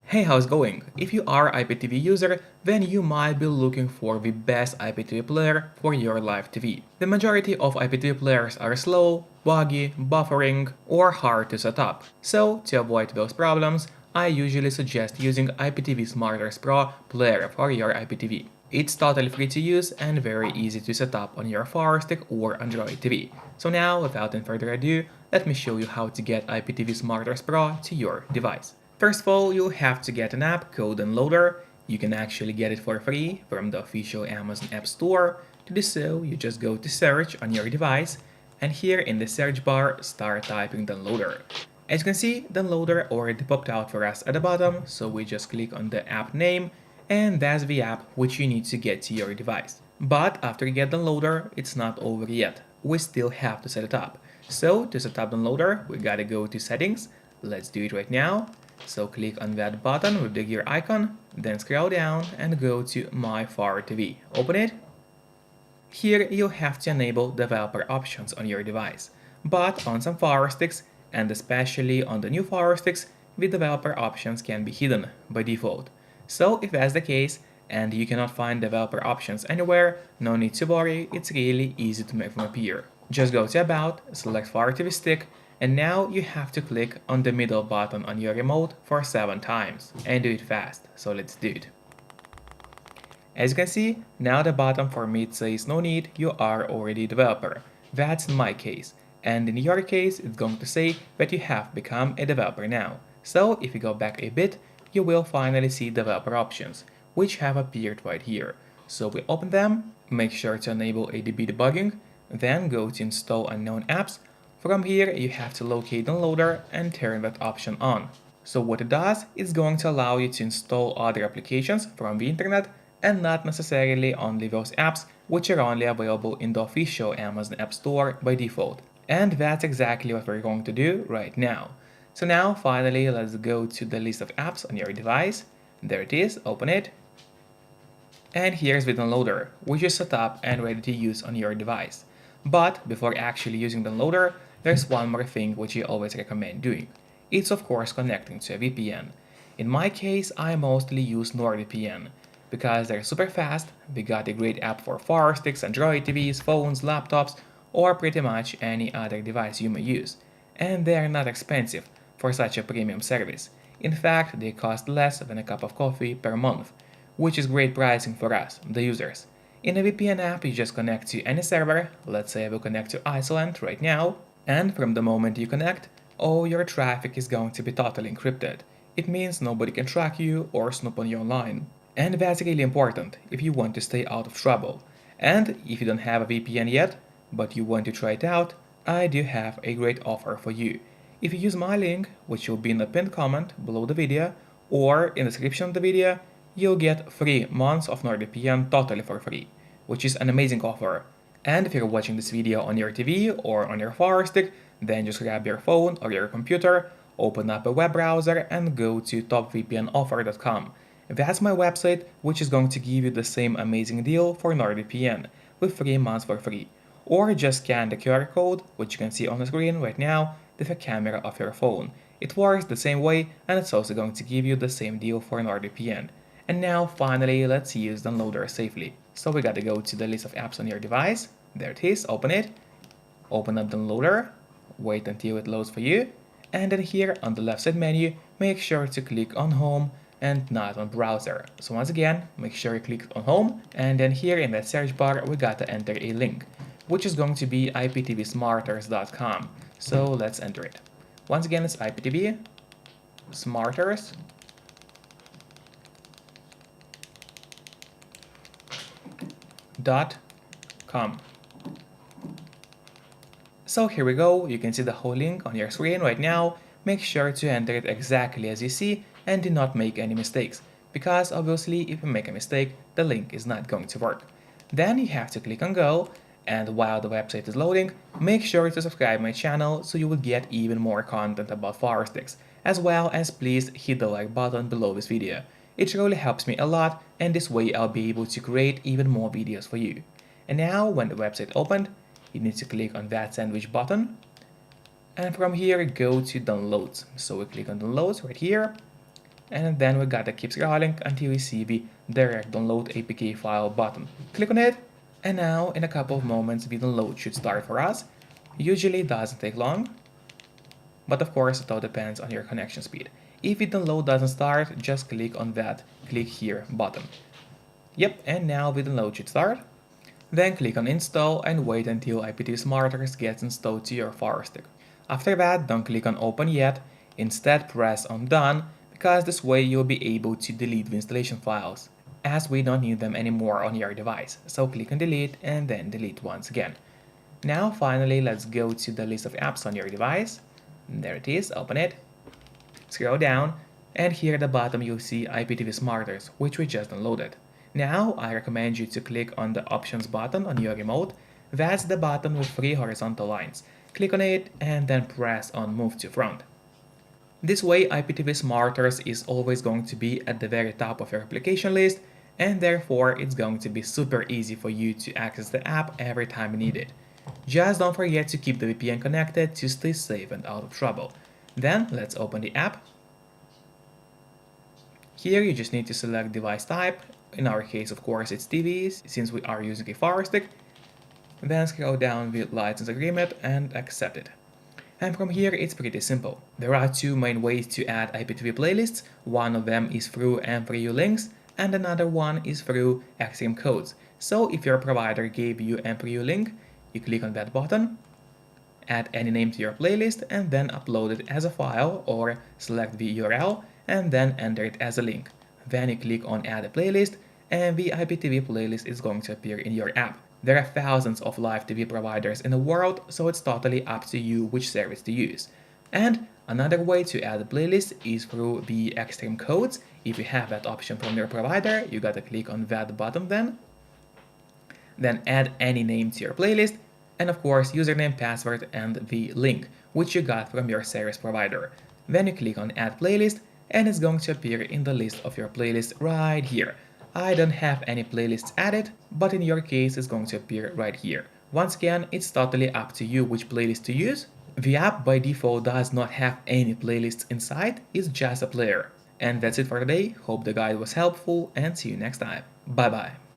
Hey, how's it going? If you are IPTV user, then you might be looking for the best IPTV player for your live TV. The majority of IPTV players are slow, buggy, buffering, or hard to set up. So, to avoid those problems, I usually suggest using IPTV Smarters Pro player for your IPTV. It's totally free to use and very easy to set up on your Firestick or Android TV. So now, without any further ado, let me show you how to get IPTV Smarters Pro to your device. First of all, you'll have to get an app called Downloader. You can actually get it for free from the official Amazon App Store. To do so, you just go to search on your device, and here in the search bar, start typing Downloader. As you can see, Downloader already popped out for us at the bottom, so we just click on the app name, and that's the app which you need to get to your device. But after you get Downloader, it's not over yet. We still have to set it up. So to set up Downloader, we gotta go to Settings. Let's do it right now. So click on that button with the gear icon, then scroll down and go to My Fire TV. Open it. Here you have to enable developer options on your device, but on some Fire Sticks, and especially on the new Fire Sticks, the developer options can be hidden by default. So if that's the case, and you cannot find developer options anywhere, no need to worry, it's really easy to make them appear. Just go to About, select Fire TV Stick, and now you have to click on the middle button on your remote for 7 times, and do it fast, so let's do it. As you can see, now the button for me says no need, you are already a developer. That's in my case, and in your case it's going to say that you have become a developer now. So if you go back a bit, you will finally see developer options, which have appeared right here. So we open them, make sure to enable ADB debugging, then go to install unknown apps. From here, you have to locate Downloader and turn that option on. So what it does is going to allow you to install other applications from the internet and not necessarily only those apps which are only available in the official Amazon App Store by default. And that's exactly what we're going to do right now. So now finally let's go to the list of apps on your device. There it is, open it. And here's the Downloader, which is set up and ready to use on your device. But before actually using Downloader, there's one more thing which I always recommend doing. It's of course connecting to a VPN. In my case, I mostly use NordVPN because they're super fast, they got a great app for Fire Sticks, Android TVs, phones, laptops, or pretty much any other device you may use. And they are not expensive for such a premium service. In fact, they cost less than a cup of coffee per month, which is great pricing for us, the users. In a VPN app, you just connect to any server. Let's say I will connect to Iceland right now, and from the moment you connect, all your traffic is going to be totally encrypted. It means nobody can track you or snoop on you online. And that's really important if you want to stay out of trouble. And if you don't have a VPN yet, but you want to try it out, I do have a great offer for you. If you use my link, which will be in the pinned comment below the video, or in the description of the video, you'll get 3 months of NordVPN totally for free, which is an amazing offer. And if you're watching this video on your TV or on your Fire Stick, then just grab your phone or your computer, open up a web browser and go to topvpnoffer.com. That's my website, which is going to give you the same amazing deal for NordVPN with 3 months for free. Or just scan the QR code, which you can see on the screen right now, with the camera of your phone. It works the same way, and it's also going to give you the same deal for NordVPN. And now finally, let's use Downloader safely. So we gotta go to the list of apps on your device. There it is, open it. Open up Downloader, wait until it loads for you. And then here on the left side menu, make sure to click on Home and not on Browser. So once again, make sure you click on Home, and then here in that search bar, we gotta enter a link, which is going to be IPTVsmarters.com. So let's enter it. Once again, it's IPTV Smarters. .com. So here we go, you can see the whole link on your screen right now. Make sure to enter it exactly as you see and do not make any mistakes, because obviously if you make a mistake, the link is not going to work. Then you have to click on Go, and while the website is loading, make sure to subscribe my channel so you will get even more content about Fire Sticks, as well as please hit the like button below this video. It really helps me a lot, and this way I'll be able to create even more videos for you. And now when the website opened, you need to click on that sandwich button, and from here go to downloads. So we click on downloads right here, and then we gotta keep scrolling until we see the direct download APK file button. Click on it, and now in a couple of moments the download should start for us. Usually it doesn't take long, but of course it all depends on your connection speed. If the download doesn't start, just click on that click here button. Yep, and now the download should start. Then click on install and wait until IPTV Smarters gets installed to your Firestick. After that, don't click on open yet, instead press on done, because this way you'll be able to delete the installation files, as we don't need them anymore on your device. So click on delete and then delete once again. Now finally let's go to the list of apps on your device. There it is, open it. Scroll down, and here at the bottom you'll see IPTV Smarters, which we just downloaded. Now, I recommend you to click on the Options button on your remote. That's the button with 3 horizontal lines. Click on it and then press on Move to Front. This way, IPTV Smarters is always going to be at the very top of your application list, and therefore it's going to be super easy for you to access the app every time you need it. Just don't forget to keep the VPN connected to stay safe and out of trouble. Then, let's open the app. Here you just need to select device type. In our case, of course, it's TVs, since we are using a Firestick. Then scroll down with license agreement and accept it. And from here, it's pretty simple. There are 2 main ways to add IPTV playlists. One of them is through M3U links, and another one is through Extreme codes. So if your provider gave you M3U link, you click on that button, add any name to your playlist, and then upload it as a file, or select the URL and then enter it as a link. Then you click on add a playlist, and the IPTV playlist is going to appear in your app. There are thousands of live TV providers in the world, so it's totally up to you which service to use. And another way to add a playlist is through the Extreme codes. If you have that option from your provider, you gotta click on that button then add any name to your playlist, and of course username, password, and the link, which you got from your service provider. Then you click on add playlist, and it's going to appear in the list of your playlist right here. I don't have any playlists added, but in your case it's going to appear right here. Once again, it's totally up to you which playlist to use. The app by default does not have any playlists inside, it's just a player. And that's it for today, hope the guide was helpful, and see you next time. Bye bye.